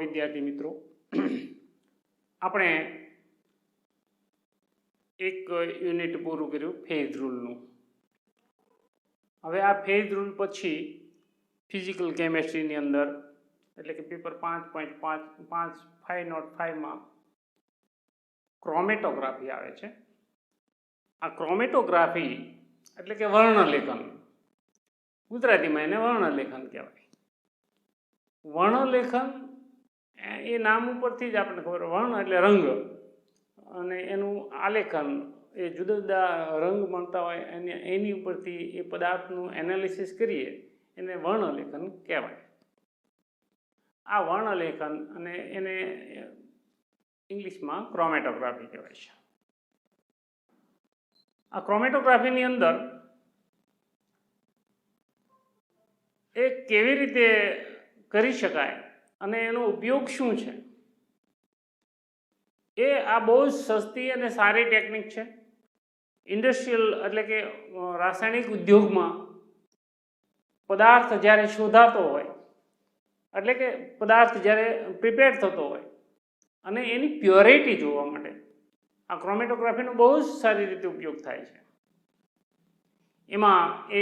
વિદ્યાર્થી મિત્રો, આપણે એક યુનિટ પૂરું કર્યું ફેઝ રૂલનું. હવે આ ફેઝ રૂલ પછી ફિઝિકલ કેમેસ્ટ્રીની અંદર એટલે કે પેપર 5.5.5.5માં ક્રોમેટોગ્રાફી આવે છે. આ ક્રોમેટોગ્રાફી એટલે કે વર્ણલેખન, ગુજરાતીમાં એને વર્ણલેખન કહેવાય. વર્ણલેખન એ નામ ઉપરથી જ આપણને ખબર, વર્ણ એટલે રંગ અને એનું આલેખન, એ જુદા જુદા રંગ મળતા હોય એની ઉપરથી એ પદાર્થનું એનાલિસિસ કરીએ એને વર્ણલેખન કહેવાય. આ વર્ણલેખન અને એને ઇંગ્લિશમાં ક્રોમેટોગ્રાફી કહેવાય છે. આ ક્રોમેટોગ્રાફીની અંદર એ કેવી રીતે કરી શકાય અને એનો ઉપયોગ શું છે, એ આ બહુ જ સસ્તી અને સારી ટેકનિક છે. ઇન્ડસ્ટ્રીયલ એટલે કે રાસાયણિક ઉદ્યોગમાં પદાર્થ જ્યારે શોધાતો હોય, એટલે કે પદાર્થ જ્યારે પ્રિપેર થતો હોય અને એની પ્યોરિટી જોવા માટે આ ક્રોમેટોગ્રાફીનો બહુ જ સારી રીતે ઉપયોગ થાય છે. એમાં એ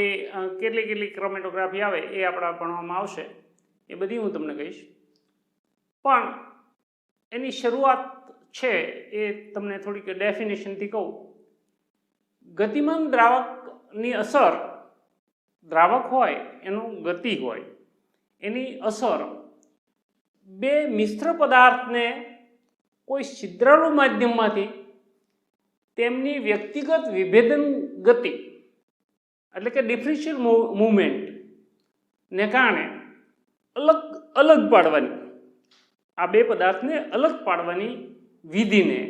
કેટલી ક્રોમેટોગ્રાફી આવે એ આપણા ભણવામાં આવશે, એ બધી હું તમને કહીશ. પણ એની શરૂઆત છે એ તમને થોડીક ડેફિનેશનથી કહું. ગતિમાન દ્રાવકની અસર, દ્રાવક હોય એનું ગતિ હોય, એની અસર બે મિશ્ર પદાર્થને કોઈ છિદ્રાળુ માધ્યમમાંથી તેમની વ્યક્તિગત વિભેદન ગતિ એટલે કે ડિફરન્શિયલ મૂવમેન્ટને કારણે અલગ પાડવાની, આ બે પદાર્થને અલગ પાડવાની વિધિને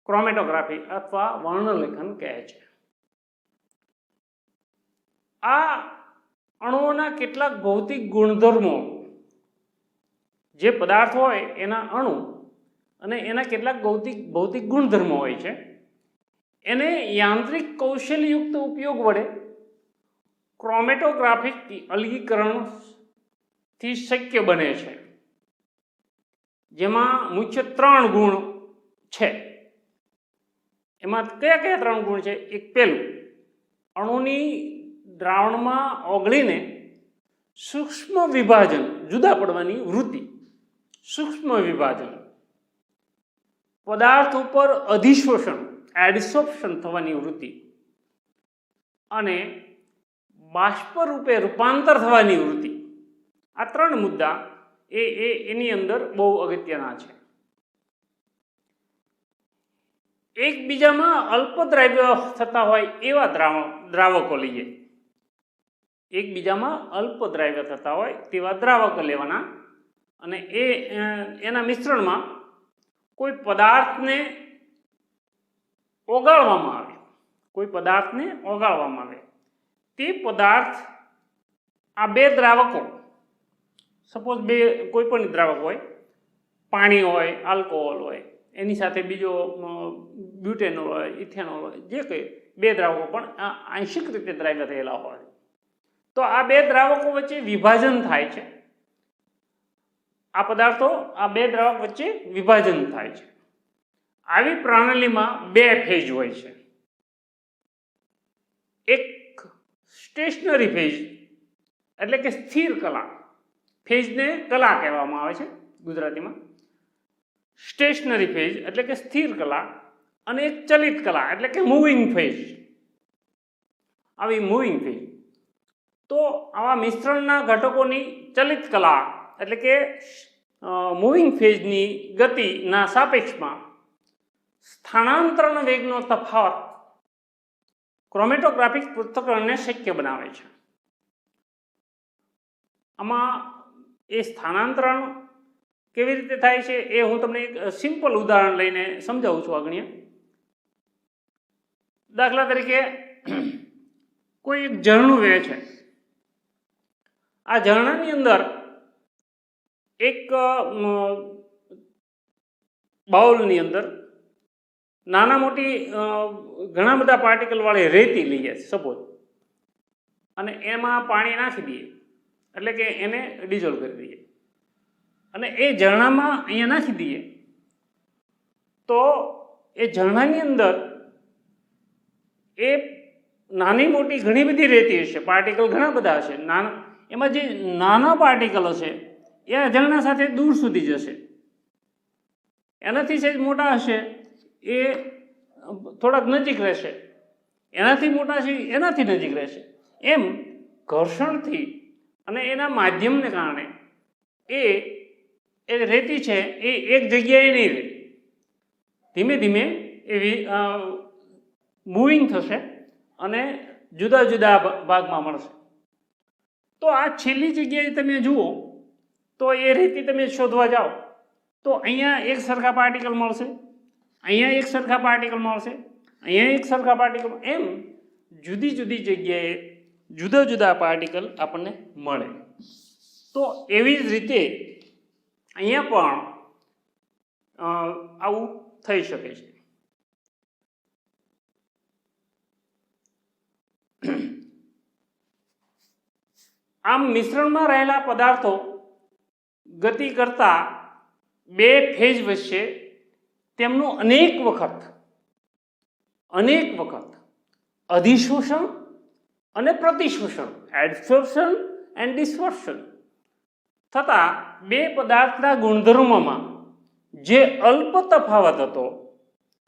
ક્રોમેટોગ્રાફી અથવા વર્ણલેખન કહે છે. આ અણુઓના કેટલાક ભૌતિક ગુણધર્મો, જે પદાર્થ હોય એના અણુ અને એના કેટલાક ભૌતિક ગુણધર્મો હોય છે, એને યાંત્રિક કૌશલ્યયુક્ત ઉપયોગ વડે ક્રોમેટોગ્રાફિક અલગીકરણથી શક્ય બને છે. જેમાં મુખ્ય 3 ગુણ છે. એમાં કયા કયા 3 ગુણ છે? એક, પહેલું, અણુની દ્રાવણમાં ઓગળીને સૂક્ષ્મ વિભાજન, જુદા પડવાની વૃત્તિ, સૂક્ષ્મ વિભાજન. પદાર્થ ઉપર અધિશોષણ, એડસોપ્શન થવાની વૃત્તિ. અને બાષ્પ રૂપે રૂપાંતર થવાની વૃત્તિ. આ 3 મુદ્દા એની અંદર બહુ અગત્યના છે. એકબીજામાં અલ્પદ્રાવ્ય થતા હોય એવા દ્રાવકો લઈએ. એકબીજામાં અલ્પદ્રાવ્ય થતા હોય તેવા દ્રાવકો લેવાના અને એના મિશ્રણમાં કોઈ પદાર્થને ઓગાળવામાં આવે, તે પદાર્થ, આ બે દ્રાવકો, સપોઝ કોઈ પણ દ્રાવક હોય, પાણી હોય, આલ્કોહોલ હોય, એની સાથે બીજો બ્યુટેનોલ હોય, ઇથેનોલ હોય, જે કંઈ બે દ્રાવકો પણ આંશિક રીતે દ્રાવ્ય થયેલા હોય, તો આ બે દ્રાવકો વચ્ચે વિભાજન થાય છે. આ પદાર્થો આ બે દ્રાવક વચ્ચે વિભાજન થાય છે. આવી પ્રણાલીમાં 2 ફેઝ હોય છે. એક સ્ટેશનરી ફેઝ એટલે કે સ્થિર કલા, ફેઝને કલા કહેવામાં આવે છે ગુજરાતીમાં. સ્ટેશનરી ફેઝ એટલે કે સ્થિર કલા, અને એક ચલિત કલા એટલે કે મૂવિંગ ફેઝ. આવી મૂવિંગ ફેઝ, તો આવા મિશ્રણના ઘટકોની ચલિત કલા એટલે કે મૂવિંગ ફેઝની ગતિના સાપેક્ષમાં સ્થાનાંતરણ વેગનો તફાવત ક્રોમેટોગ્રાફિક પૃથ્થકરણને શક્ય બનાવે છે. આમાં એ સ્થાનાંતરણ કેવી રીતે થાય છે એ હું તમને એક સિમ્પલ ઉદાહરણ લઈને સમજાવું છું આગળ. દાખલા તરીકે કોઈ એક ઝરણું વહે છે. આ ઝરણાની અંદર એક બાઉલની અંદર નાના મોટી ઘણા બધા પાર્ટિકલ વાળી રેતી લઈએ સપોઝ, અને એમાં પાણી નાખી દઈએ એટલે કે એને ડિઝોલ્વ કરી દઈએ. અને એ ઝરણામાં અહીંયા નાખી દઈએ તો એ ઝરણાની અંદર એ નાની મોટી ઘણી બધી રેતી હશે, પાર્ટિકલ ઘણા બધા હશે, નાના એમાં જે નાના પાર્ટિકલ હશે એ આ ઝરણા સાથે દૂર સુધી જશે, એનાથી સહેજ મોટા હશે એ થોડાક નજીક રહેશે, એનાથી મોટા છે એનાથી નજીક રહેશે. એમ ઘર્ષણથી અને એના માધ્યમને કારણે એ રેતી છે એ એક જગ્યાએ નહીં રહે, ધીમે ધીમે એ મૂવિંગ થશે અને જુદા જુદા ભાગમાં મળશે. તો આ છેલ્લી જગ્યાએ તમે જુઓ તો એ રેતી તમે શોધવા જાઓ તો અહીંયા એક સરખા પાર્ટિકલ મળશે, અહીંયા એક સરખા પાર્ટિકલ મળશે, અહીંયા એક સરખા પાર્ટિકલ, એમ જુદી જુદી જગ્યાએ જુદા જુદા પાર્ટિકલ આપણને મળે. તો એવી જ રીતે અહીંયા પણ આવું થઈ શકે છે. આમ મિશ્રણમાં રહેલા પદાર્થો ગતિ કરતા બે ફેઝ વચ્ચે તેમનું અનેક વખત અધિશોષણ અને પ્રતિશોષણ, એડસોર્પ્શન એન્ડ ડિસપર્શન થતા બે પદાર્થના ગુણધર્મોમાં જે અલ્પ તફાવત હતો,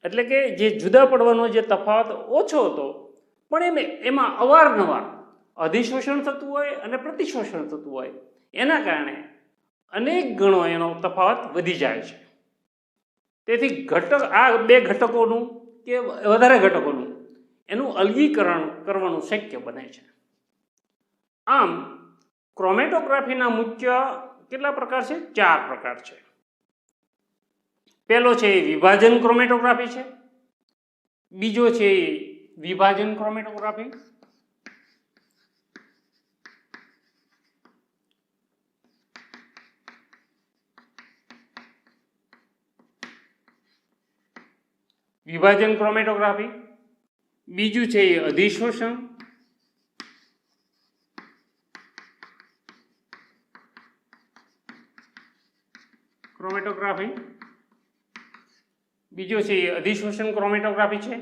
એટલે કે જે જુદા પડવાનો જે તફાવત ઓછો હતો, પણ એમાં અવારનવાર અધિશોષણ થતું હોય અને પ્રતિશોષણ થતું હોય, એના કારણે અનેક ગણો એનો તફાવત વધી જાય છે. તેથી આ બે ઘટકોનું કે વધારે ઘટકોનું એનું અલગીકરણ કરવાનું શક્ય બને છે. આમ ક્રોમેટોગ્રાફીના મુખ્ય કેટલા પ્રકાર છે? 4 પ્રકાર છે. પહેલો છે વિભાજન ક્રોમેટોગ્રાફી છે, બીજો છે વિભાજન ક્રોમેટોગ્રાફી, બીજું છે અધિશોષણ, ક્રોમેટોગ્રાફી, બીજો છે અધિશોષણ ક્રોમેટોગ્રાફી છે,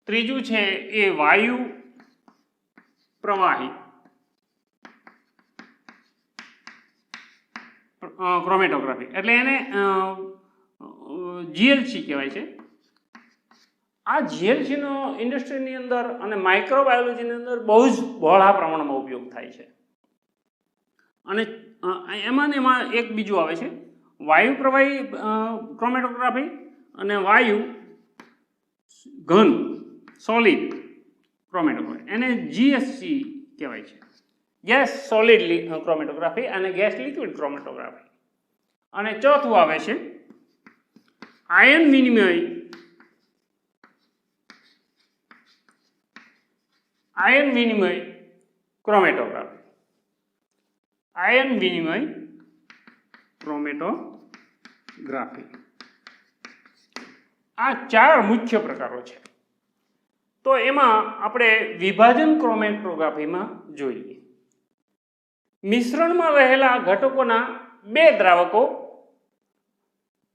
ત્રીજું છે એ વાયુ પ્રવાહી ક્રોમેટોગ્રાફી, એટલે એને જીએલસી કહેવાય છે. આ જીએલસીનો ઇન્ડસ્ટ્રીની અંદર અને માઇક્રોબાયોલોજીની અંદર બહુ જ બહોળા પ્રમાણમાં ઉપયોગ થાય છે. અને એમાં એક બીજું આવે છે વાયુ પ્રવાહી ક્રોમેટોગ્રાફી અને વાયુ ઘન સોલિડ ક્રોમેટોગ્રાફી, એને જીએસસી કહેવાય છે, ગેસ સોલિડ ક્રોમેટોગ્રાફી અને ગેસ લિક્વિડ ક્રોમેટોગ્રાફી. અને ચોથું આવે છે આયન વિનિમય ક્રોમેટોગ્રાફી. આ 4 મુખ્ય પ્રકારો છે. તો એમાં આપણે વિભાજન ક્રોમેટોગ્રાફીમાં જોઈએ. મિશ્રણમાં રહેલા ઘટકોના બે દ્રાવકો,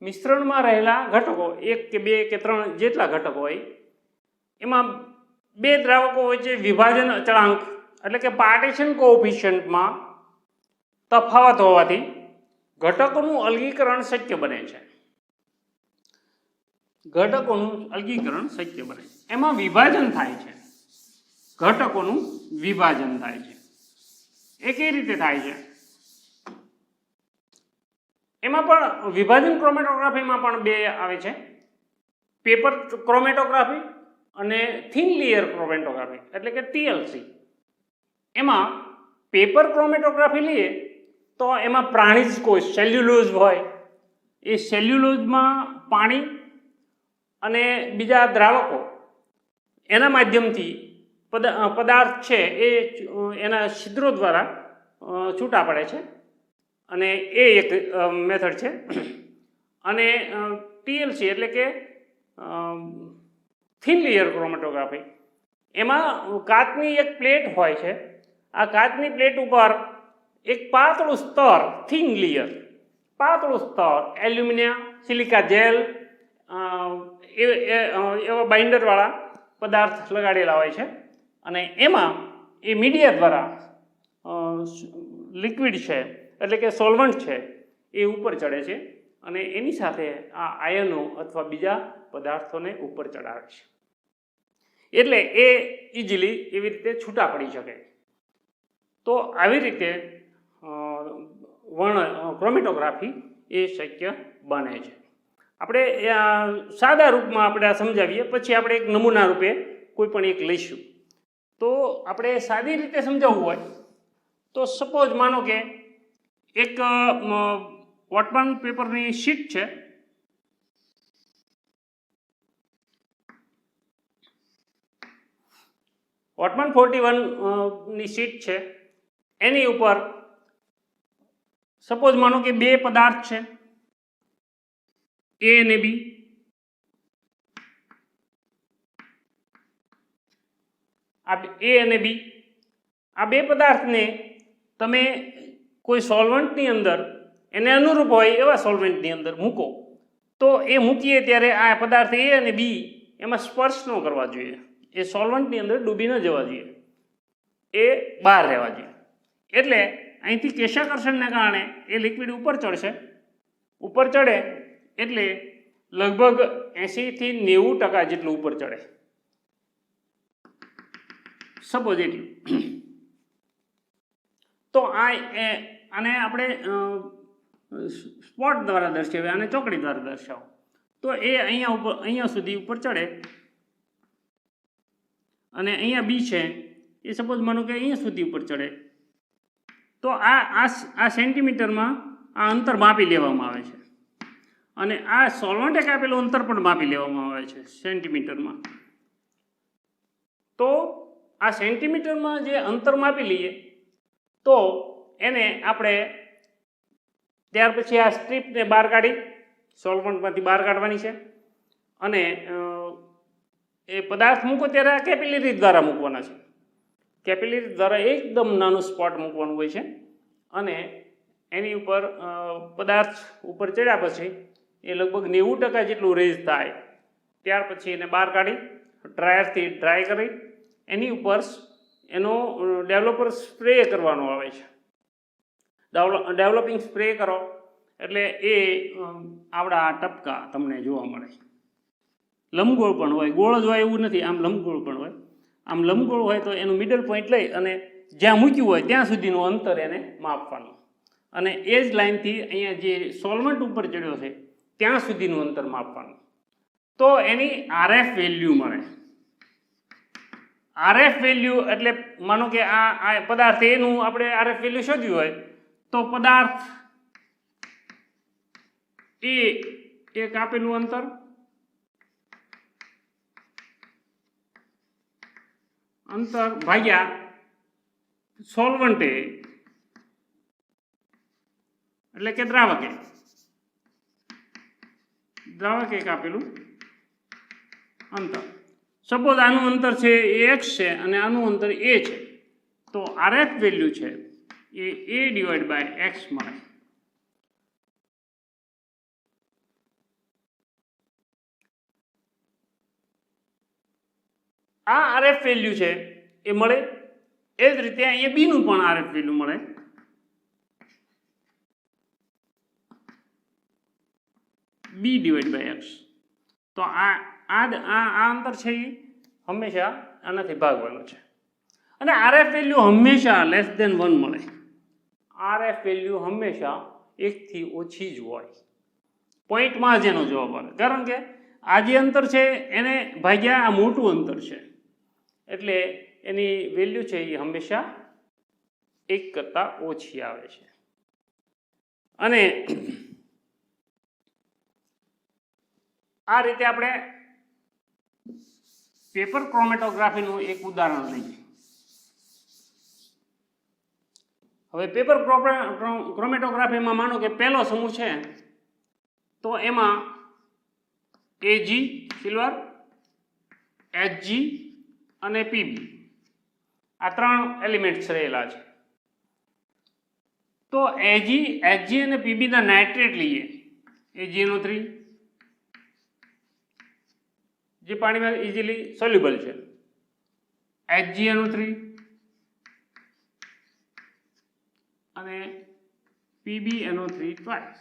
મિશ્રણમાં રહેલા ઘટકો 1 કે 2 કે 3 જેટલા ઘટકો હોય એમાં બે દ્રાવકો વચ્ચે વિભાજન અચળાંક એટલે કે પાર્ટીશન કોએફિશિયન્ટમાં તફાવત હોવાથી ઘટકોનું અલગીકરણ શક્ય બને છે. એમાં વિભાજન થાય છે, ઘટકોનું વિભાજન થાય છે. એ કઈ રીતે થાય છે? એમાં પણ વિભાજન ક્રોમેટોગ્રાફીમાં પણ બે આવે છે, પેપર ક્રોમેટોગ્રાફી અને થિન લેયર ક્રોમેટોગ્રાફી એટલે કે ટીએલસી. એમાં પેપર ક્રોમેટોગ્રાફી લઈએ તો એમાં પ્રાણીજ કોષ સેલ્યુલોઝ હોય, એ સેલ્યુલોઝમાં પાણી અને બીજા દ્રાવકો એના માધ્યમથી પદાર્થ છે એ એના છિદ્રો દ્વારા છૂટા પડે છે, અને એ એક મેથડ છે. અને ટીએલસી એટલે કે થિન લેયર ક્રોમેટોગ્રાફી, એમાં કાચની એક પ્લેટ હોય છે, આ કાચની પ્લેટ ઉપર એક પાતળું સ્તર થિન લેયર પાતળું સ્તર એલ્યુમિનિયમ, સિલિકા જેલ, એવા બાઇન્ડરવાળા પદાર્થ લગાડેલા હોય છે અને એમાં એ મીડિયા દ્વારા લિક્વિડ છે એટલે કે સોલ્વન્ટ છે એ ઉપર ચડે છે અને એની સાથે આ આયનો અથવા બીજા પદાર્થોને ઉપર ચડાવે છે એટલે એ ઇઝીલી એવી રીતે છૂટા પડી શકે. તો આવી રીતે ક્રોમેટોગ્રાફી એ શક્ય બને છે. આપણે સાદા રૂપમાં આપણે આ સમજાવીએ, પછી આપણે એક નમૂના રૂપે કોઈ પણ એક લઈશું. તો આપણે સાદી રીતે સમજાવવું હોય તો સપોઝ માનો કે એક વોટમાન પેપરની શીટ છે, વોટમાન 41 ની શીટ છે, એની ઉપર સપોઝ માનો કે બે પદાર્થ છે એ અને બી. આ એ અને બી, આ બે પદાર્થને તમે કોઈ સોલ્વન્ટની અંદર એને અનુરૂપ હોય એવા સોલ્વન્ટની અંદર મૂકો તો એ મૂકીએ ત્યારે આ પદાર્થ એ અને બી એમાં સ્પર્શ ન કરવા જોઈએ, એ સોલ્વન્ટની અંદર ડૂબી ન જવા જોઈએ, એ બહાર રહેવા જોઈએ. એટલે અહીંથી કેશાકર્ષણને કારણે એ લિક્વિડ ઉપર ચડશે. ઉપર ચડે એટલે લગભગ 80 થી 90% જેટલું ઉપર ચડે, સપોઝ એટલું. તો આને આપણે સ્પોટ દ્વારા દર્શાવીએ, આને ચોકડી દ્વારા દર્શાવો. તો એ અહીંયા સુધી ઉપર ચડે અને અહીંયા બી છે એ સપોઝ માનો કે અહીંયા સુધી ઉપર ચડે. તો આ સેન્ટીમીટરમાં આ અંતર માપી લેવામાં આવે છે અને આ સોલ્વન્ટે કાપેલું અંતર પણ માપી લેવામાં આવે છે સેન્ટીમીટરમાં. તો આ સેન્ટીમીટરમાં જે અંતર માપી લઈએ તો એને આપણે ત્યાર પછી આ સ્ટ્રીપને બહાર કાઢી સોલ્વન્ટમાંથી બહાર કાઢવાની છે અને એ પદાર્થ મૂકો ત્યારે આ કેપિલરી દ્વારા મૂકવાના છે. કેપિલરી દ્વારા એકદમ નાનું સ્પોટ મૂકવાનું હોય છે અને એની ઉપર પદાર્થ ઉપર ચડ્યા પછી એ લગભગ 90% જેટલું રેઝ થાય ત્યાર પછી એને બહાર કાઢી ડ્રાયરથી ડ્રાય કરી એની ઉપર એનો ડેવલપર સ્પ્રે કરવાનો આવે છે. ડેવલપિંગ સ્પ્રે કરો એટલે એ આવડા ટપકા તમને જોવા મળે. લંબગોળ પણ હોય, ગોળ જ હોય એવું નથી, આમ લંબગોળ પણ હોય. આમ લંબગોળ હોય તો એનું મિડલ પોઈન્ટ લઈ અને જ્યાં મૂક્યું હોય ત્યાં સુધીનું અંતર એને માપવાનું અને એ જ લાઇનથી અહીંયા જે સોલ્વન્ટ ઉપર ચડ્યો છે ત્યાં સુધીનું અંતર માપવાનું. તો એની RF વેલ્યુ મળે. RF વેલ્યુ એટલે માનો કે આ પદાર્થ એનું આપણે RF વેલ્યુ શોધ્યું હોય તો પદાર્થ એ એક આપેલું અંતર ભાગ્યા સોલ્વન્ટે એટલે કે દ્રાવકે કાપેલું અંતર. સપોઝ આનું અંતર છે એ x છે અને આનું અંતર a છે તો RF વેલ્યુ છે એ a/x મળે. આ RF વેલ્યુ છે એ મળે. એ જ રીતે અહીંયા બી નું પણ RF વેલ્યુ મળે. b/x. તો આ અંતર છે એ હંમેશા આનાથી ભાગવાનું છે અને RF વેલ્યુ હંમેશા <1 મળે. RF વેલ્યુ હંમેશા 1 થી ઓછી જ હોય. પોઈન્ટમાં જ એનો જવાબ આવે કારણ કે આ જે અંતર છે એને ભાગ્યા આ મોટું અંતર છે એટલે એની વેલ્યુ છે એ હંમેશા 1 કરતાં ઓછી આવે છે. અને આ રીતે આપણે પેપર ક્રોમેટોગ્રાફીનું એક ઉદાહરણ લઈએ. હવે પેપર ક્રોમેટોગ્રાફીમાં માનો કે પહેલો સમૂહ છે તો એમાં Ag સિલ્વર, Hg અને Pb આ 3 એલિમેન્ટ્સ રહેલા છે. તો એચજી અને પીબીના નાઇટ્રેટ લઈએ, AgNO3 જે પાણીમાં ઇઝીલી સોલ્યુબલ છે, HgNO3 અને PbNO3 ટ્વાઇસ.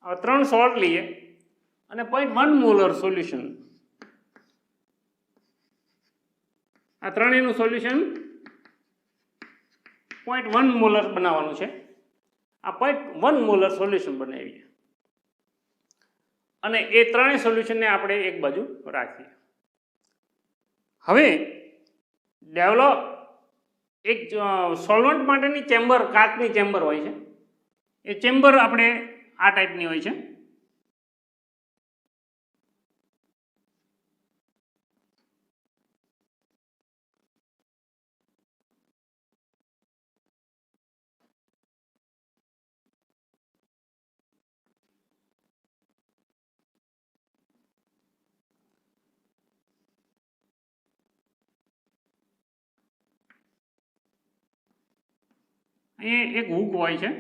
આ 3 સોલ્ટ લઈએ અને 0.1 મોલર સોલ્યુશન, આ ત્રણેયનું સોલ્યુશન 0.1 મોલર બનાવવાનું છે. આ 0.1 મોલર સોલ્યુશન બનાવીએ અને એ ત્રણેય સોલ્યુશનને આપણે એક બાજુ રાખીએ. હવે એક સોલ્વન્ટ માટેની ચેમ્બર, કાચની ચેમ્બર હોય છે. એ ચેમ્બર આપણે આ ટાઈપની હોય છે. અહીં એક હુક હોય છે.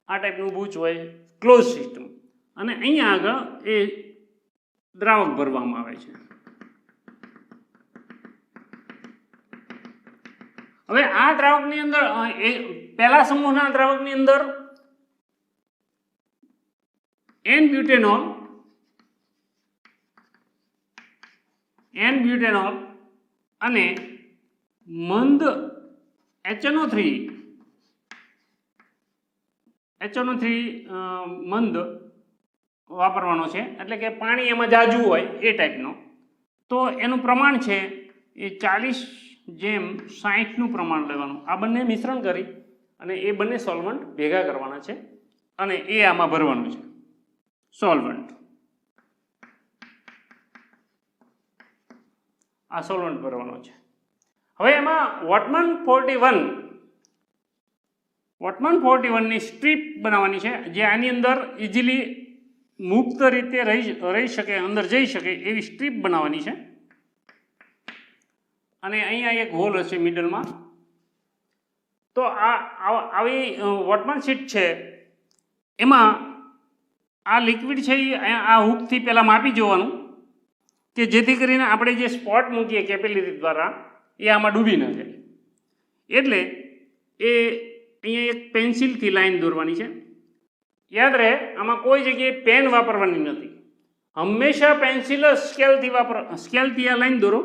આ ટાઈપનું બૂચ હોય, ક્લોઝ સિસ્ટમ, અને અહીંયા આગળ એ દ્રાવક ભરવામાં આવે છે. હવે આ દ્રાવકની અંદર પહેલા સમૂહના દ્રાવકની અંદર N-બ્યુટેનોલ અને મંદ HNO3 મંદ વાપરવાનો છે, એટલે કે પાણી એમાં જાજુ હોય એ ટાઈપનો. તો એનું પ્રમાણ છે એ 40:60 પ્રમાણ લેવાનું. આ બંને મિશ્રણ કરી અને એ બંને સોલ્વન્ટ ભેગા કરવાના છે અને એ આમાં ભરવાનું છે સોલ્વન્ટ. આ સોલ્વન્ટ ભરવાનો છે. હવે એમાં વોટમન 41 ની સ્ટ્રીપ બનાવવાની છે, જે આની અંદર ઇઝીલી મુક્ત રીતે રહી શકે, અંદર જઈ શકે એવી સ્ટ્રીપ બનાવવાની છે. અને અહીંયા એક હોલ હશે મિડલમાં. તો આવી વોટમન શીટ છે, એમાં આ લિક્વિડ છે એ આ હુકથી પહેલાં માપી જોવાનું કે જેથી કરીને આપણે જે સ્પોટ મૂકીએ કેપિલરી દ્વારા એ આમાં ડૂબી ન જાય. એટલે એ અહીંયા એક પેન્સિલથી લાઈન દોરવાની છે. યાદ રહે, આમાં કોઈ જગ્યાએ પેન વાપરવાની નથી. હંમેશા પેન્સિલ સ્કેલથી આ લાઈન દોરો,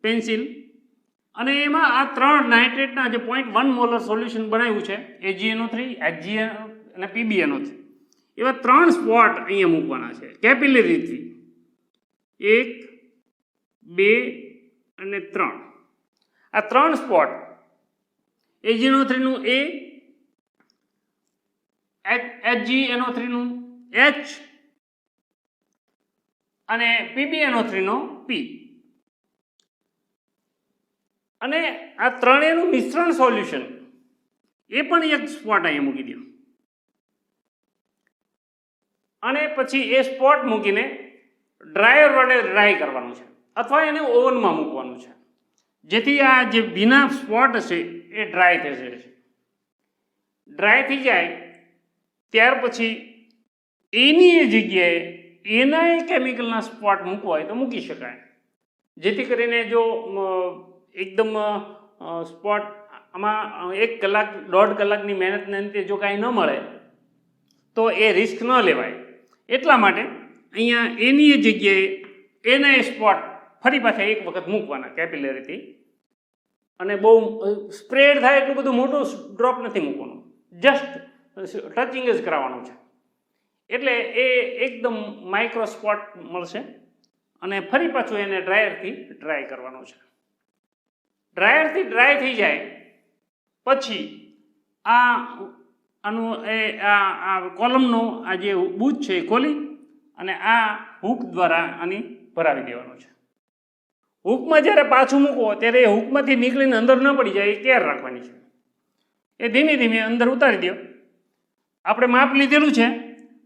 પેન્સિલ. અને એમાં આ 3 નાઇટ્રેટના જે 0.1 મોલર સોલ્યુશન બનાવ્યું છે, AgNO3, HgNO અને PbNO3, એવા 3 સ્પોટ અહીંયા મૂકવાના છે કેપિલરીથી. 1, 2 અને 3. આ 3 સ્પોટ AgNO3 નું HgNO3 નું H અને PbNO3 નો P. અને આ ત્રણેયનું મિશ્રણ સોલ્યુશન એ પણ એક સ્પોટ અહીંયા મૂકી દો. અને પછી એ સ્પોટ મૂકીને ડ્રાયર વડે ડ્રાય કરવાનું છે અથવા એને ઓવનમાં મૂકવાનું છે, જેથી આ જે ભીના સ્પોટ હશે એ ડ્રાય થશે. ડ્રાય થઈ જાય ત્યાર પછી એની એ જગ્યાએ એના એ કેમિકલના સ્પોટ મૂકવા હોય તો મૂકી શકાય, જેથી કરીને જો એકદમ સ્પોટ આમાં 1 કલાક 1.5 કલાકની મહેનતને અંતે જો કાંઈ ન મળે તો એ રિસ્ક ન લેવાય. એટલા માટે અહીંયા એની એ જગ્યાએ એના એ સ્પોટ ફરી પાછા એક વખત મૂકવાના કેપિલરીથી. અને બહુ સ્પ્રેડ થાય એટલું બધું મોટું ડ્રોપ નથી મૂકવાનું, જસ્ટ ટચિંગ જ કરાવવાનું છે. એટલે એ એકદમ માઇક્રો સ્પોટ મળશે. અને ફરી પાછું એને ડ્રાયરથી ડ્રાય કરવાનું છે. ડ્રાયરથી ડ્રાય થઈ જાય પછી આનું કોલમનો આ જે બૂચ છે એ ખોલી અને આ હુક દ્વારા આની ભરાવી દેવાનું છે. હુકમાં જ્યારે પાછું મૂકો ત્યારે એ હુકમાંથી નીકળીને અંદર ન પડી જાય એ કેર રાખવાની છે. એ ધીમે ધીમે અંદર ઉતારી દો આપણે માપ લીધેલું છે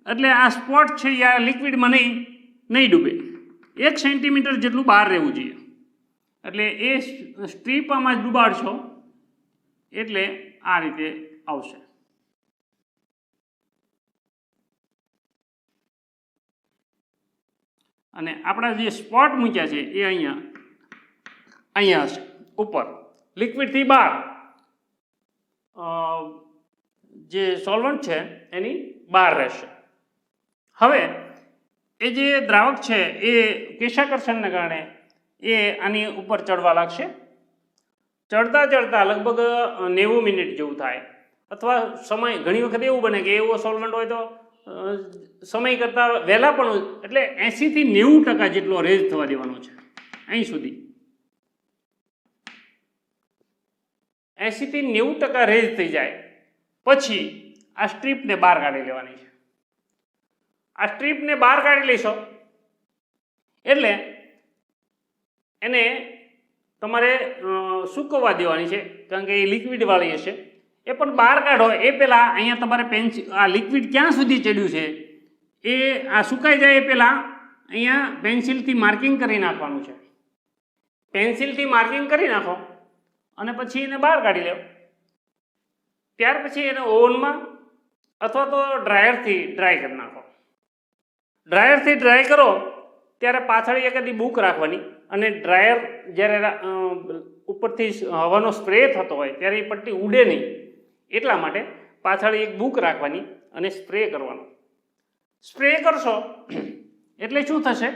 એટલે આ સ્પોટ છે એ આ લિક્વિડમાં નહીં ડૂબે, 1 સેન્ટીમીટર જેટલું બહાર રહેવું જોઈએ. એટલે એ સ્ટ્રીપ આમાં જ ડૂબાડશો એટલે આ રીતે આવશે. અને આપણા જે સ્પોટ મૂક્યા છે એ અહીંયા હશે ઉપર, લિક્વિડથી બહાર, જે સોલ્વન્ટ છે એની બહાર રહેશે. હવે એ જે દ્રાવક છે એ કેશાકર્ષણને કારણે એ આની ઉપર ચડવા લાગશે. ચડતા ચડતા લગભગ 90 મિનિટ જેવું થાય, અથવા સમય ઘણી વખત એવું બને કે એવો સોલ્વન્ટ હોય તો સમય કરતાં વહેલા પણ, એટલે 80 થી 90% જેટલો રેઝ થવા દેવાનો છે. અહીં સુધી 80 થી 90% રેઝ થઈ જાય પછી આ સ્ટ્રીપને બહાર કાઢી લેવાની છે. આ સ્ટ્રીપને બહાર કાઢી લેશો એટલે એને તમારે સૂકવવા દેવાની છે, કારણ કે એ લિક્વિડવાળી હશે. એ પણ બહાર કાઢો એ પહેલાં અહીંયા તમારે પેન્સિલ, આ લિક્વિડ ક્યાં સુધી ચડ્યું છે એ આ સુકાઈ જાય એ પહેલાં અહીંયા પેન્સિલથી માર્કિંગ કરી નાખવાનું છે. પેન્સિલથી માર્કિંગ કરી નાખો અને પછી એને બહાર કાઢી લો. ત્યાર પછી એને ઓવનમાં અથવા તો ડ્રાયરથી ડ્રાય કરી નાખો. ડ્રાયરથી ડ્રાય કરો ત્યારે પાછળ એકાદી બુક રાખવાની, અને ડ્રાયર જ્યારે ઉપરથી હવાનો સ્પ્રે થતો હોય ત્યારે એ પટ્ટી ઉડે નહીં એટલા માટે પાછળ એક બુક રાખવાની અને સ્પ્રે કરવાનો. સ્પ્રે કરશો એટલે શું થશે,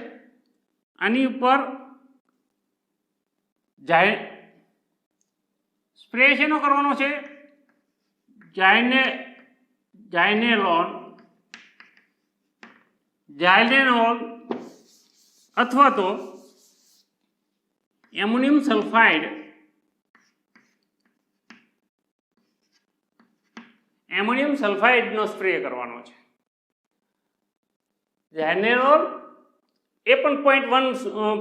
આની ઉપર સ્પ્રે શેનો કરવાનો છે, જાયનેનોલ અથવા તો એમોનિયમ સલ્ફાઇડનો સ્પ્રે કરવાનો છે. જાયનેનોલ એ પણ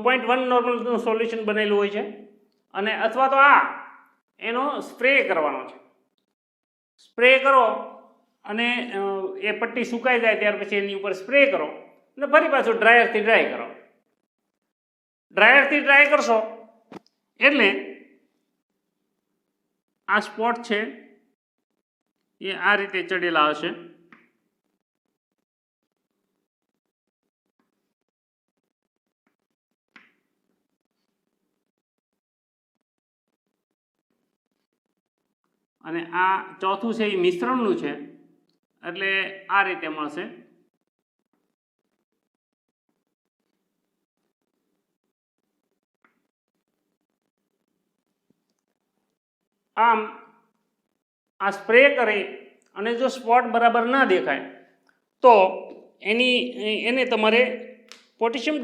0.1 નોર્મલનું સોલ્યુશન બનેલું હોય છે, અને અથવા તો એનો સ્પ્રે કરવાનો છે. સ્પ્રે કરો અને એ પટ્ટી સુકાઈ જાય ત્યાર પછી એની ઉપર સ્પ્રે કરો અને ફરી પાછું ડ્રાયરથી ડ્રાય કરો. ડ્રાયરથી ડ્રાય કરશો એટલે આ સ્પોટ છે એ આ રીતે ચડેલા હશે. અને આ ચોથું છે એ મિશ્રણનું છે એટલે આ રીતે મળશે. આમ આ સ્પ્રે કરી અને જો સ્પોટ બરાબર ના દેખાય તો એને તમારે પોટેશિયમ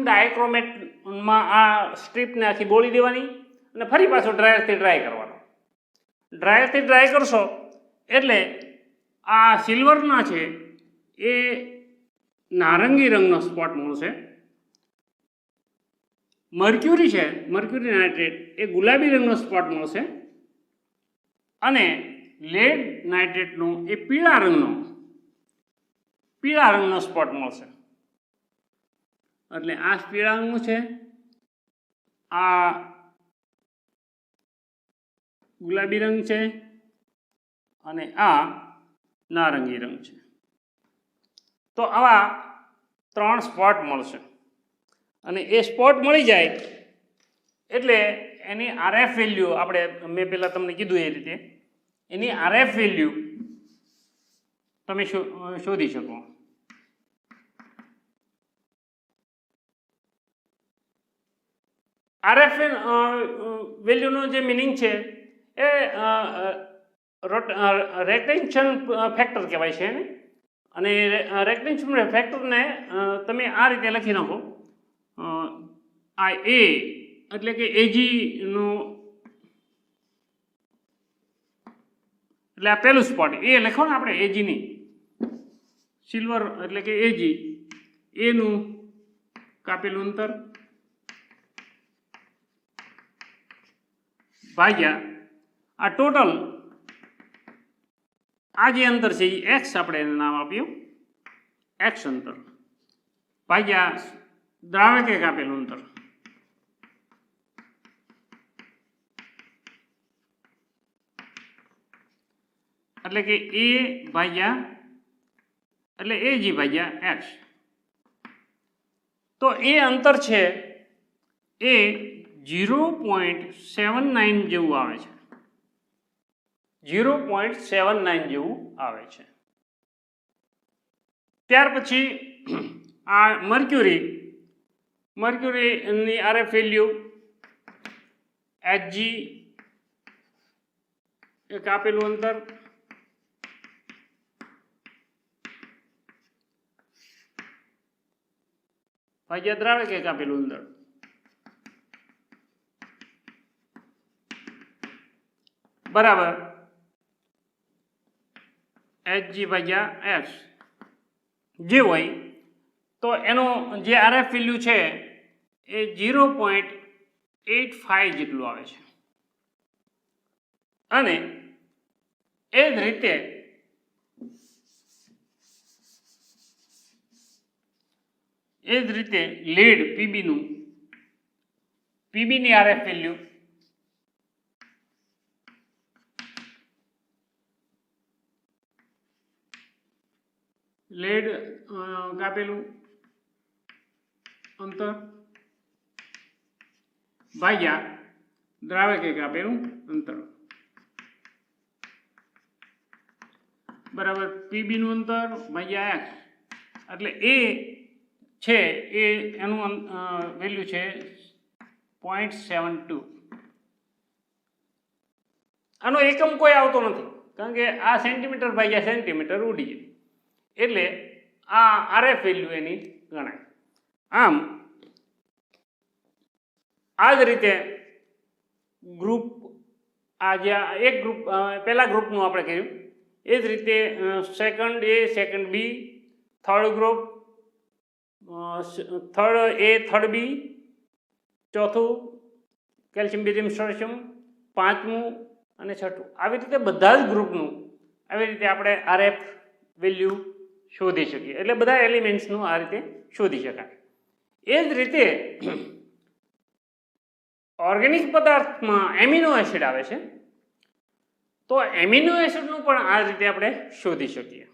ડાયક્રોમેટમાં આ સ્ટ્રીપને આખી બોળી દેવાની અને ફરી પાછો ડ્રાયરથી ડ્રાય કરવાનો. ડ્રાયરથી ડ્રાય કરશો એટલે આ સિલ્વરના છે એ નારંગી રંગનો સ્પોટ મળશે. મર્ક્યુરી છે, મર્ક્યુરી નાઇટ્રેટ એ ગુલાબી રંગનો સ્પોટ મળશે, અને લેડ નાઇટ્રેટનો એ પીળા રંગનો સ્પોટ મળશે. એટલે આ પીળા રંગનું છે, આ ગુલાબી રંગ છે, અને આ નારંગી રંગ છે. તો આવા 3 સ્પોટ મળશે. અને એ સ્પોટ મળી જાય એટલે એની RF વેલ્યુ આપણે મેં પહેલાં તમને કીધું એ રીતે એની RF વેલ્યુ તમે શોધી શકો. RF વેલ્યુનો જે મિનિંગ છે એ રેટેન્શન ફેક્ટર કહેવાય છે એને. અને રેટેન્શન ફેક્ટરને તમે આ રીતે લખી નાખો, આ એ એટલે કે એજીનું, એટલે આ પહેલું સ્પોટ એ લખો ને આપણે એજીની, સિલ્વર એટલે કે એજી એનું કાપેલું અંતર ભાગ્યા આ ટોટલ આ જે અંતર છે એ એક્સ આપણે એને નામ આપ્યું એક્સ અંતર ભાગ્યા દ્રાવકે કાપેલું અંતર એટલે કે એ ભાગ્યા એટલે એ જી ભાગ્યા એક્સ. તો એ અંતર છે એ 0.79 જેવું આવે છે. 0.79 જેવું આવે છે. ત્યાર પછી આ મર્ક્યુરીની આરએફ વેલ્યુ Hg એ કાપેલું અંતર ભાગ્યા દ્રાવકે કાપેલું અંતર બરાબર Hg ભાગ્યા એક્સ જે હોય તો એનો જે આરએફ વેલ્યુ છે એ 0.85 જેટલું આવે છે. અને એ જ રીતે લીડ પીબીની આરએફ વેલ્યુ લીડ કાપેલું અંતર ભાગ્યા દ્રાવકે કાપેલું અંતર બરાબર પીબીનું અંતર ભાગ્યા એક્સ એટલે એ છે એ એનું વેલ્યુ છે 0.72. આનો એકમ કોઈ આવતો નથી કારણ કે આ સેન્ટીમીટર ભાગ્યા સેન્ટીમીટર ઉડી જાય એટલે આ આરએફ વેલ્યુ એની ગણાય. આમ આ જ રીતે ગ્રુપ આ જે એક ગ્રુપ પહેલા ગ્રુપનું આપણે કર્યું એ જ રીતે second A second B third group third A third B ચોથું કેલ્શિયમ બેરિયમ સોડિયમ પાંચમું અને છઠ્ઠું આવી રીતે બધા જ ગ્રુપનું આવી રીતે આપણે આરએફ વેલ્યુ શોધી શકીએ એટલે બધા એલિમેન્ટ્સનું આ રીતે શોધી શકાય. એ જ રીતે ઓર્ગેનિક પદાર્થમાં એમિનો એસિડ આવે છે તો એમિનો એસિડનું પણ આ રીતે આપણે શોધી શકીએ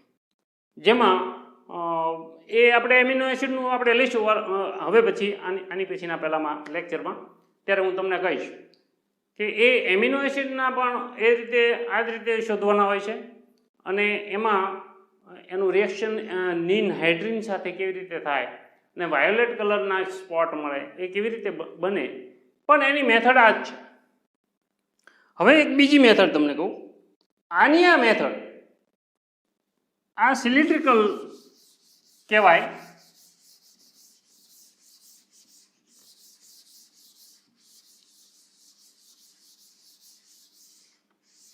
જેમાં એ આપણે એમિનો એસિડનું આપણે લઈશું હવે પછી આની પછીના પહેલામાં લેક્ચરમાં ત્યારે હું તમને કહીશ કે એ એમિનો એસિડના પણ એ રીતે આ જ રીતે શોધવાના હોય છે અને એમાં એનું રિએક્શન નીન હાઇડ્રીન સાથે કેવી રીતે થાય અને વાયોલેટ કલરના સ્પોટ મળે એ કેવી રીતે બને પણ એની મેથડ આ જ છે. હવે એક બીજી મેથડ તમને કહું આની આ મેથડ આ સિલિન્ડ્રિકલ કહેવાય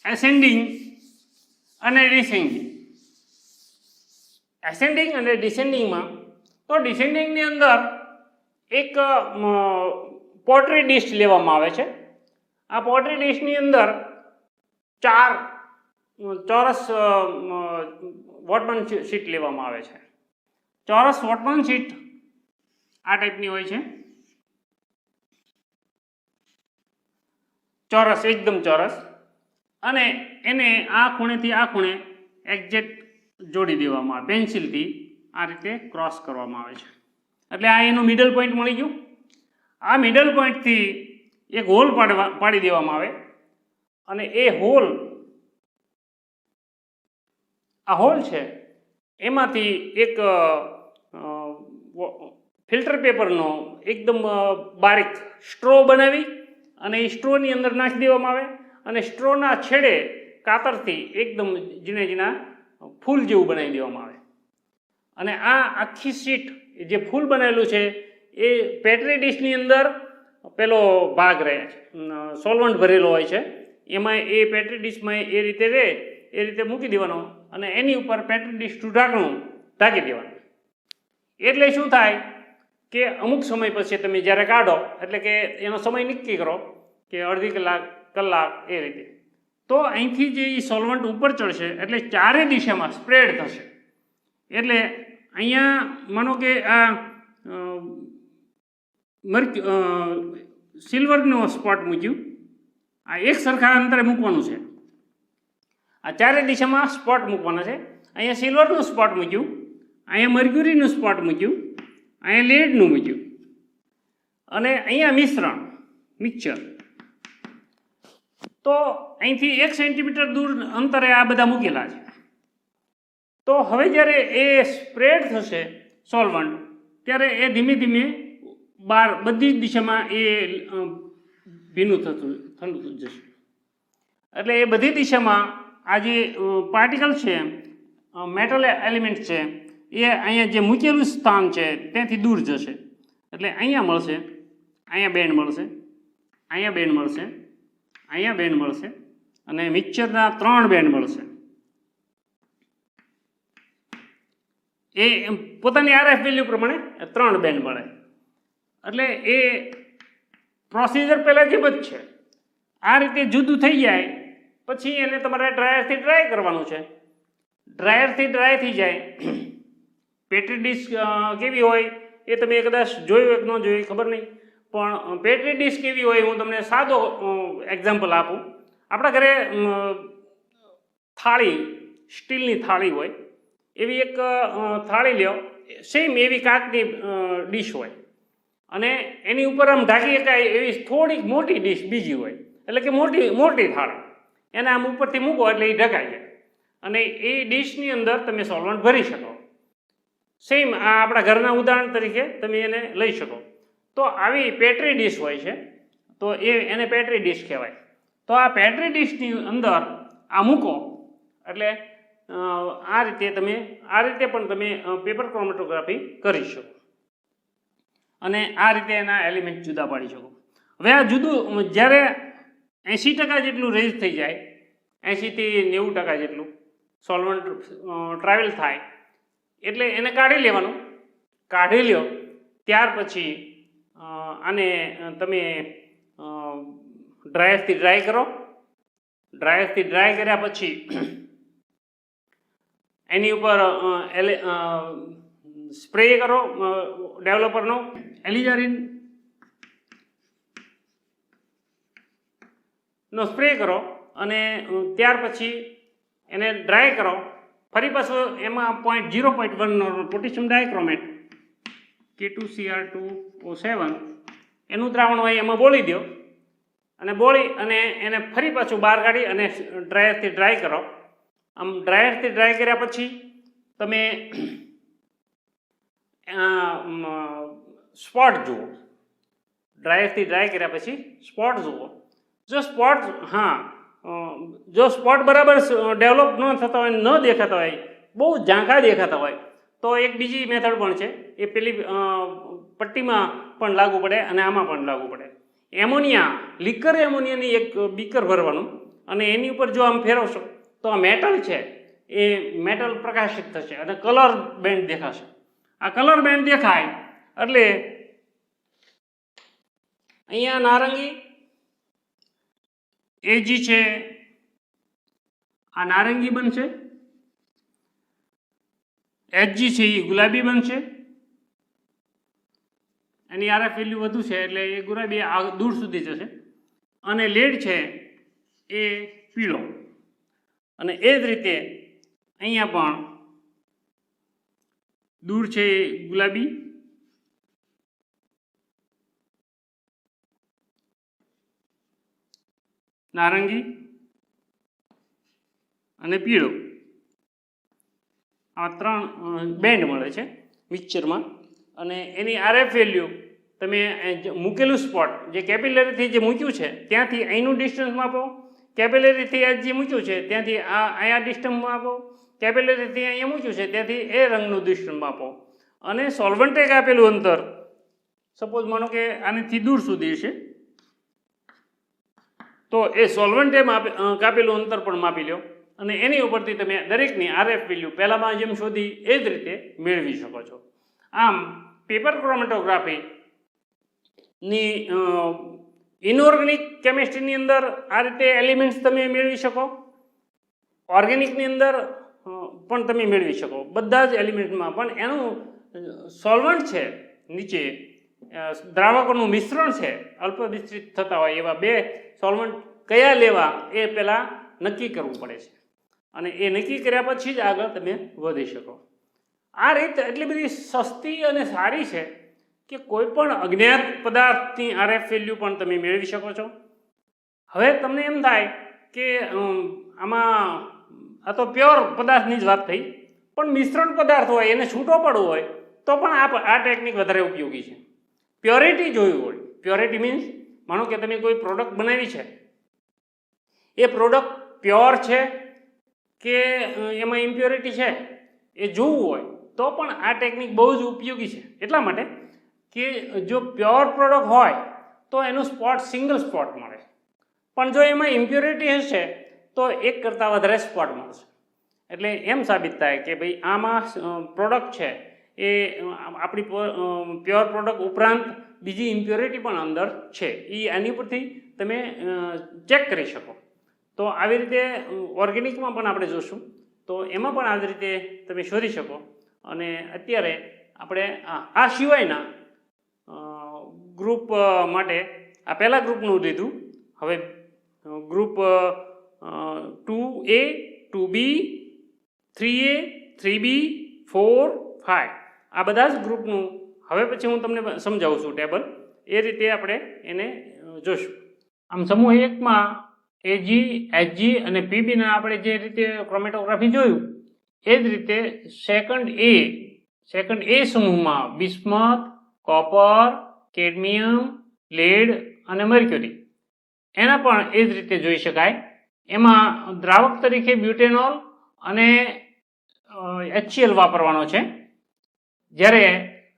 એસેન્ડિંગ અને ડિસેન્ડિંગમાં તો ડિસેન્ડિંગની અંદર એક પોટ્રી ડિશ લેવામાં આવે છે. આ પોટ્રી ડિશની અંદર 4 ચોરસ વોટમન શીટ લેવામાં આવે છે. ચોરસ વોટમન શીટ આ ટાઈપની હોય છે ચોરસ એકદમ ચોરસ અને એને આ ખૂણેથી આ ખૂણે એક્ઝેક્ટ જોડી દેવામાં આવે પેન્સિલથી આ રીતે ક્રોસ કરવામાં આવે છે એટલે આ એનું મિડલ પોઈન્ટ મળી ગયું. આ મિડલ પોઈન્ટથી એક હોલ પાડી દેવામાં આવે અને એ હોલ છે એમાંથી એક ફિલ્ટર પેપરનો એકદમ બારીક સ્ટ્રો બનાવી અને એ સ્ટ્રોની અંદર નાખી દેવામાં આવે અને સ્ટ્રોના છેડે કાતરથી એકદમ ઝીણા ફૂલ જેવું બનાવી દેવામાં આવે અને આ આખી શીટ જે ફૂલ બનાવેલું છે એ પેટ્રી ડીશની અંદર પેલો ભાગ રહે સોલ્વન્ટ ભરેલો હોય છે એમાં એ પેટ્રી ડીશમાં એ રીતે મૂકી દેવાનો અને એની ઉપર પેટ્રી ડીશનું ઢાંકણું ઢાંકી દેવાનું. એટલે શું થાય કે અમુક સમય પછી તમે જ્યારે કાઢો એટલે કે એનો સમય નક્કી કરો કે અડધી કલાક એ રીતે તો અહીંથી જે સોલ્વન્ટ ઉપર ચડશે એટલે ચારે દિશામાં સ્પ્રેડ થશે. એટલે અહીંયા માનો કે આ સિલ્વરનો સ્પોટ મૂક્યું, આ એક સરખા અંતરે મૂકવાનું છે. આ ચારે દિશામાં સ્પોટ મૂકવાના છે. અહીંયા સિલ્વરનું સ્પોટ મૂક્યું, અહીંયા મર્ક્યુરીનું સ્પોટ મૂક્યું, અહીંયા લેડનું મૂક્યું અને અહીંયા મિક્સચર. તો અહીંથી 1 સેન્ટીમીટર દૂર અંતરે આ બધા મૂકેલા છે. તો હવે જ્યારે એ સ્પ્રેડ થશે સોલ્વન્ટ, ત્યારે એ ધીમે ધીમે બહાર બધી જ દિશામાં એ ભીનું થતું જશે. એટલે એ બધી દિશામાં આ જે પાર્ટિકલ છે, મેટલ એલિમેન્ટ છે, એ અહીંયા જે મૂકેલું સ્થાન છે ત્યાંથી દૂર જશે. એટલે અહીંયા મળશે, અહીંયા બેન્ડ મળશે, અહીંયા બેન્ડ મળશે, અહીંયા બેન્ડ મળશે અને મિક્સચરના 3 બેન્ડ મળશે. એ પોતાની RF વેલ્યુ પ્રમાણે 3 બેન્ડ મળે. એટલે એ પ્રોસિજર પહેલાં જેમ જ છે. આ રીતે જુદું થઈ જાય પછી એને તમારે ડ્રાયરથી ડ્રાય કરવાનું છે. ડ્રાયરથી ડ્રાય થઈ જાય. પેટ્રી ડિસ્ક કેવી હોય એ તમે કદાચ જોયું કે ન જોયું ખબર નહીં, પણ પેટ્રી ડિસ્ક કેવી હોય હું તમને સાદો એક્ઝામ્પલ આપું. આપણા ઘરે થાળી, સ્ટીલની થાળી હોય, એવી એક થાળી લ્યો, સેમ એવી કાચની ડીશ હોય અને એની ઉપર આમ ઢાંકી શકાય એવી થોડીક મોટી ડીશ બીજી હોય. એટલે કે મોટી થાળી, એને આમ ઉપરથી મૂકો એટલે એ ઢકાઈ જાય અને એ ડીશની અંદર તમે સોલ્વન્ટ ભરી શકો. સેમ આ આપણા ઘરના ઉદાહરણ તરીકે તમે એને લઈ શકો. તો આવી પેટ્રી ડીશ હોય છે, તો એને પેટ્રી ડીશ કહેવાય. તો આ પેટ્રી ડીશની અંદર આ મૂકો એટલે આ રીતે પણ તમે પેપર ક્રોમેટોગ્રાફી કરી શકો અને આ રીતે એના એલિમેન્ટ જુદા પાડી શકો. હવે આ જુદું જ્યારે 80% જેટલું રેઝ થઈ જાય, 80 થી 90% જેટલું સોલ્વન્ટ ટ્રાવેલ થાય એટલે એને કાઢી લેવાનું. કાઢી લ્યો ત્યાર પછી આને તમે ડ્રાયરથી ડ્રાય કરો. ડ્રાયરથી ડ્રાય કર્યા પછી એની ઉપર સ્પ્રે કરો ડેવલપરનો, એલિઝારીનનો સ્પ્રે કરો અને ત્યાર પછી એને ડ્રાય કરો. ફરી પાછું એમાં 0.1નો પોટેશિયમ ડાયક્રોમેટ K2Cr2O7 એનું દ્રાવણ હોય એમાં બોળી દો અને બોળી અને એને ફરી પાછું બહાર કાઢી અને ડ્રાયરથી ડ્રાય કરો. આમ ડ્રાયરથી ડ્રાય કર્યા પછી તમે સ્પોટ જુઓ. ડ્રાયરથી ડ્રાય કર્યા પછી સ્પોટ જુઓ. જો સ્પોટ બરાબર ડેવલપ ન થતા હોય, ન દેખાતા હોય, બહુ ઝાંખા દેખાતા હોય, તો એક બીજી મેથડ પણ છે. એ પેલી પટ્ટીમાં પણ લાગુ પડે અને આમાં પણ લાગુ પડે. લિક્વર એમોનિયાની એક બીકર ભરવાનું અને એની ઉપર જો આમ ફેરવશો તો આ મેટલ છે એ મેટલ પ્રકાશિત થશે અને કલર બેન્ડ દેખાશે. આ કલર બેન્ડ દેખાય એટલે અહીંયા નારંગી એજી છે, આ નારંગી બનશે, એચજી છે એ ગુલાબી બનશે. એની RF વેલ્યુ વધુ છે એટલે એ ગુલાબી દૂર સુધી જશે અને લેડ છે એ પીળો. અને એ જ રીતે અહીંયા પણ દૂર છે એ ગુલાબી, નારંગી અને પીળો. આ 3 બેન્ડ મળે છે મિક્સચરમાં અને એની RF વેલ્યુ તમે મૂકેલું સ્પોટ જે કેપિલરીથી જે મૂક્યું છે ત્યાંથી અહીંનું ડિસ્ટન્સ માપો, કેપિલરીથી આ જે મૂક્યું છે ત્યાંથી અહીંયા ડિસ્ટન્સ માપો, કેપિલરીથી અહીંયા મૂક્યું છે ત્યાંથી એ રંગનું ડિસ્ટન્સ માપો અને સોલ્વન્ટે કાપેલું અંતર સપોઝ માનો કે આનેથી દૂર સુધી છે તો એ સોલ્વન્ટે કાપેલું અંતર પણ માપી લો અને એની ઉપરથી તમે દરેકની RF વેલ્યુ પહેલાંમાં જેમ શોધી એ જ રીતે મેળવી શકો છો. આમ પેપર ક્રોમેટોગ્રાફીની ઇનઓર્ગેનિક કેમિસ્ટ્રીની અંદર આ રીતે એલિમેન્ટ્સ તમે મેળવી શકો, ઓર્ગેનિકની અંદર પણ તમે મેળવી શકો, બધા જ એલિમેન્ટમાં. પણ એનું સોલ્વન્ટ છે, નીચે દ્રાવકોનું મિશ્રણ છે, અલ્પ વિસ્તૃત થતા હોય એવા બે સોલ્વન્ટ કયા લેવા એ પહેલાં નક્કી કરવું પડે છે, અને એ નક્કી કર્યા પછી જ આગળ તમે વધી શકો. આ રીત એટલી બધી સસ્તી અને સારી છે કે કોઈ પણ અજ્ઞાત પદાર્થની RF વેલ્યુ પણ તમે મેળવી શકો છો. હવે તમને એમ થાય કે આમાં આ તો પ્યોર પદાર્થની જ વાત થઈ, પણ મિશ્રણ પદાર્થ હોય એને છૂટો પડવો હોય તો પણ આ ટેકનિક વધારે ઉપયોગી છે. પ્યોરિટી જોયું હોય, પ્યોરિટી મીન્સ માનો કે તમે કોઈ પ્રોડક્ટ બનાવી છે, એ પ્રોડક્ટ પ્યોર છે કે એમાં ઇમ્પ્યોરિટી છે એ જોવું હોય તો પણ આ ટેકનિક બહુ જ ઉપયોગી છે. એટલા માટે કે જો પ્યોર પ્રોડક્ટ હોય તો એનું સ્પોટ સિંગલ સ્પોટ મળે, પણ જો એમાં ઇમ્પ્યોરિટી હશે તો એક કરતાં વધારે સ્પોટ મળશે. એટલે એમ સાબિત થાય કે ભાઈ આમાં પ્રોડક્ટ છે એ આપણી પ્યોર પ્રોડક્ટ ઉપરાંત બીજી ઇમ્પ્યોરિટી પણ અંદર છે, એ આની ઉપરથી તમે ચેક કરી શકો. તો આવી રીતે ઓર્ગેનિકમાં પણ આપણે જોશું તો એમાં પણ આવી રીતે તમે શોધી શકો. અને અત્યારે આપણે આ સિવાયના ગ્રુપ માટે આ પહેલાં ગ્રુપનું લીધું, હવે group 2A, 2B, 3A, 3B, 4, 5 આ બધા જ ગ્રુપનું હવે પછી હું તમને સમજાવું છું ટેબલ, એ રીતે આપણે એને જોશું. આમ સમૂહ 1માં AG, HG અને PBના આપણે જે રીતે ક્રોમેટોગ્રાફી જોયું એ જ રીતે સેકન્ડ A સમૂહમાં બિસ્મથ, કોપર, કેડમિયમ, લેડ અને મર્ક્યુરી એના પણ એ જ રીતે જોઈ શકાય. એમાં દ્રાવક તરીકે બ્યુટેનોલ અને HCl વાપરવાનો છે, જ્યારે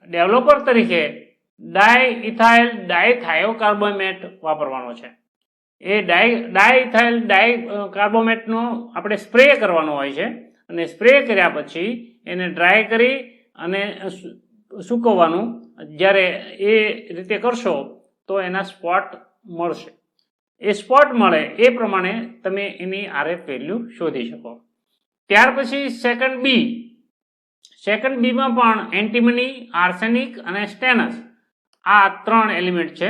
ડેવલપર તરીકે ડાયઇથાઇલ ડાયથાયોકાર્બોમેટ વાપરવાનો છે. એ ડાયઇથાઇલ ડાયકાર્બોમેટનો આપણે સ્પ્રે કરવાનો હોય છે, અને સ્પ્રે કર્યા પછી એને ડ્રાય કરી અને સૂકવવાનું. જ્યારે એ રીતે કરશો તો એના સ્પોટ મળશે. એ સ્પોટ મળે એ પ્રમાણે તમે એની RF વેલ્યુ શોધી શકો. ત્યાર પછી સેકન્ડ બીમાં પણ એન્ટીમની, આર્સેનિક અને સ્ટેનસ આ 3 એલિમેન્ટ છે.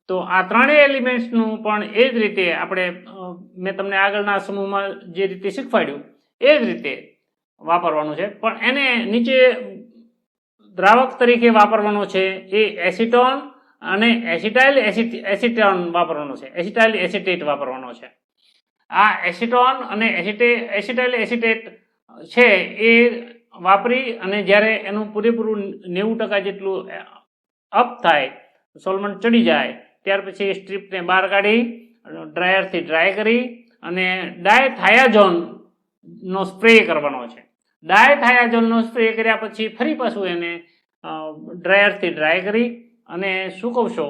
તો આ ત્રણેય એલિમેન્ટ્સનું પણ એ જ રીતે આપણે મેં તમને આગળના સમૂહમાં જે રીતે શીખવાડ્યું એ જ રીતે વાપરવાનું છે. પણ એને નીચે દ્રાવક તરીકે વાપરવાનો છે એ એસિટોન અને એસિટાઇલ વાપરવાનો છે, એસિટાઇલ એસિટેટ વાપરવાનો છે. આ એસિટોન અને એસિટાઇલ એસિટેટ છે એ વાપરી અને જ્યારે એનું પૂરેપૂરું 90% જેટલું અપ થાય, સોલ્વન્ટ ચડી જાય, ત્યાર પછી સ્ટ્રીપને બહાર કાઢી ડ્રાયરથી ડ્રાય કરી અને ડાયથાયાઝોનનો સ્પ્રે કરવાનો છે. ડાયથાયાઝોનનો સ્પ્રે કર્યા પછી ફરી પાછું એને ડ્રાયરથી ડ્રાય કરી અને સૂકવશો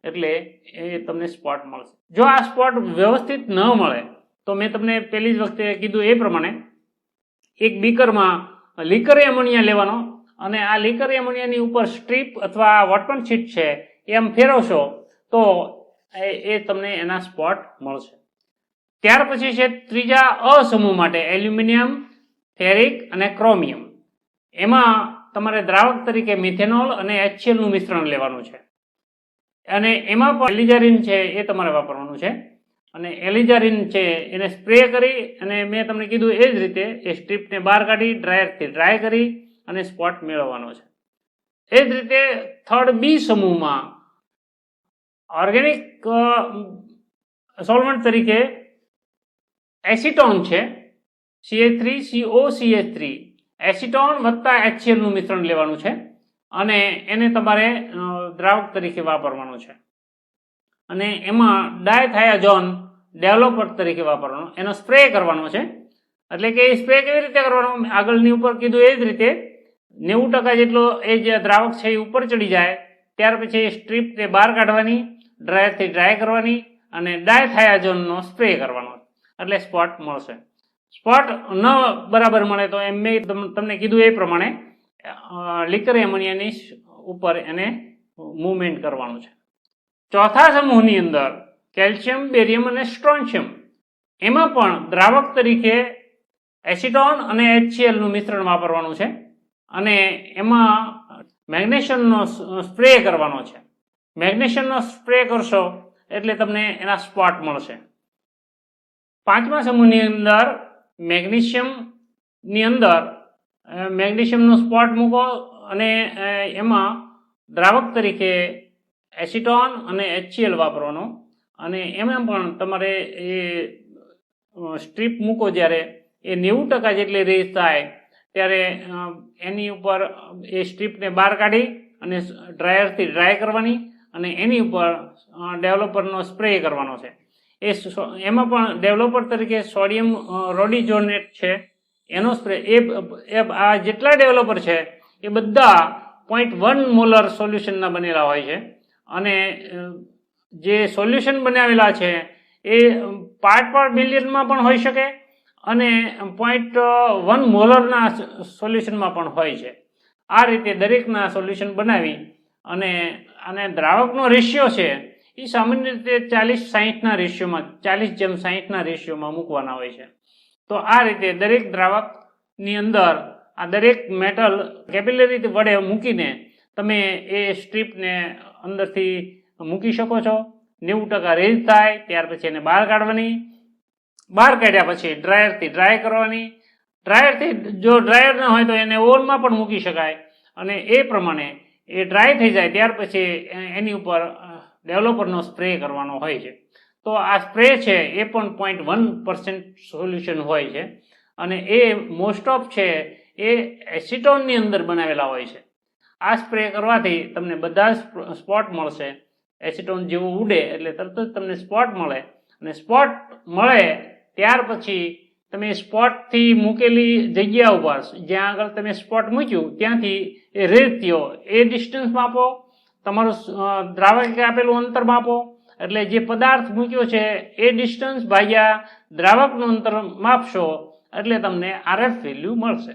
એટલે એ તમને સ્પોટ મળશે. જો આ સ્પોટ વ્યવસ્થિત ન મળે તો મેં તમને પહેલી જ વખતે કીધું એ પ્રમાણે એક બીકરમાં લિકર એમોનિયા લેવાનો અને આ લિકર એમોનિયાની ઉપર સ્ટ્રીપ અથવા વોટપન શીટ છે એમ ફેરવશો તો એ તમને એના સ્પોટ મળશે. ત્યાર પછી છે ત્રીજા અસમૂહ માટે એલ્યુમિનિયમ, ફેરિક અને ક્રોમિયમ. એમાં તમારે દ્રાવક તરીકે મિથેનોલ અને HCl નું મિશ્રણ લેવાનું છે, અને એમાં પણ એલિઝારિન છે એ તમારે વાપરવાનું છે. અને એલિઝારિન છે એને સ્પ્રે કરી અને મેં તમને કીધું એ જ રીતે એ સ્ટ્રીપને બહાર કાઢી ડ્રાયરથી ડ્રાય કરી અને સ્પોટ મેળવવાનો છે. એ જ રીતે થર્ડ બી સમૂહમાં ઓર્ગેનિક સોલ્વન્ટ તરીકે એસિટોન છે, CH3COCH3 એસિટોન વત્તા HCl નું મિશ્રણ લેવાનું છે અને એને તમારે દ્રાવક તરીકે વાપરવાનું છે. અને એમાં ડાયથાયાઝોન ડેવલપર તરીકે વાપરવાનો, એનો સ્પ્રે કરવાનો છે. એટલે કે એ સ્પ્રે કેવી રીતે કરવાનો, આગળની ઉપર કીધું એ જ રીતે 90% જેટલો એ જે દ્રાવક છે એ ઉપર ચડી જાય ત્યાર પછી સ્ટ્રીપને બહાર કાઢવાની, ડ્રાયરથી ડ્રાય કરવાની અને ડાયથાયાઝોનનો સ્પ્રે કરવાનો, એટલે સ્પોટ મળશે. સ્પોટ ન બરાબર મળે તો એમ મેં તમને કીધું એ પ્રમાણે લિકર એમોનિયાની ઉપર એને મૂવમેન્ટ કરવાનું છે. ચોથા સમૂહની અંદર કેલ્શિયમ, બેરિયમ અને સ્ટ્રોન્શિયમ, એમાં પણ દ્રાવક તરીકે એસિટોન અને HCl નું મિશ્રણ વાપરવાનું છે અને એમાં મેગ્નેશિયમનો સ્પ્રે કરવાનો છે. મેગ્નેશિયમનો સ્પ્રે કરશો એટલે તમને એના સ્પોટ મળશે. પાંચમા સમૂહની અંદર મેગ્નેશિયમની અંદર મેગ્નેશિયમનો સ્પોટ મૂકો અને એમાં દ્રાવક તરીકે એસિટોન અને HCl વાપરવાનો અને એમાં પણ તમારે એ સ્ટ્રીપ મૂકો જ્યારે એ 90% જેટલી રેસ થાય ત્યારે એની ઉપર એ સ્ટ્રીપને બહાર કાઢી અને ડ્રાયરથી ડ્રાય કરવાની અને એની ઉપર ડેવલપરનો સ્પ્રે કરવાનો છે. એમાં પણ ડેવલપર તરીકે સોડિયમ રોડિઝોનેટ છે એનો સ્પ્રે. આ જેટલા ડેવલપર છે એ બધા 0.1 મોલર સોલ્યુશનના બનેલા હોય છે અને જે સોલ્યુશન બનાવેલા છે એ પાર્ટ પર બિલિયનમાં પણ હોઈ શકે અને 0.1 મોલરના સોલ્યુશનમાં પણ હોય છે. આ રીતે દરેકના સોલ્યુશન બનાવી અને દ્રાવકનો રેશિયો છે એ સામાન્ય રીતે 40-60ના રેશિયોમાં 40:60ના રેશિયોમાં મૂકવાના હોય છે. તો આ રીતે દરેક દ્રાવકની અંદર આ દરેક મેટલ કેપિલરી વડે મૂકીને તમે એ સ્ટ્રીપને અંદરથી મૂકી શકો છો. 90% રેઝ થાય ત્યાર પછી એને બહાર કાઢવાની. બહાર કાઢ્યા પછી ડ્રાયરથી ડ્રાય કરવાની. ડ્રાયરથી જો ડ્રાયર ન હોય તો એને ઓવનમાં પણ મૂકી શકાય અને એ પ્રમાણે એ ડ્રાય થઈ જાય ત્યાર પછી એની ઉપર ડેવલપરનો સ્પ્રે કરવાનો હોય છે. તો આ સ્પ્રે છે એ પણ 0.1% સોલ્યુશન હોય છે અને એ મોસ્ટ ઓફ છે એ એસિટોનની અંદર બનાવેલા હોય છે. આ સ્પ્રે કરવાથી તમને બધા સ્પોટ મળશે. એસિટોન જેવું ઉડે એટલે તરત જ તમને સ્પોટ મળે અને સ્પોટ મળે ત્યાર પછી તમે સ્પોટથી મૂકેલી જગ્યા ઉપર જ્યાં આગળ તમે સ્પોટ મૂક્યું ત્યાંથી એ રેઝ થયો એ ડિસ્ટન્સ માપો, તમારું દ્રાવકે આપેલું અંતર માપો, એટલે જે પદાર્થ મૂક્યો છે એ ડિસ્ટન્સ ભાગ્યા દ્રાવકનું અંતર માપશો એટલે તમને RF વેલ્યુ મળશે.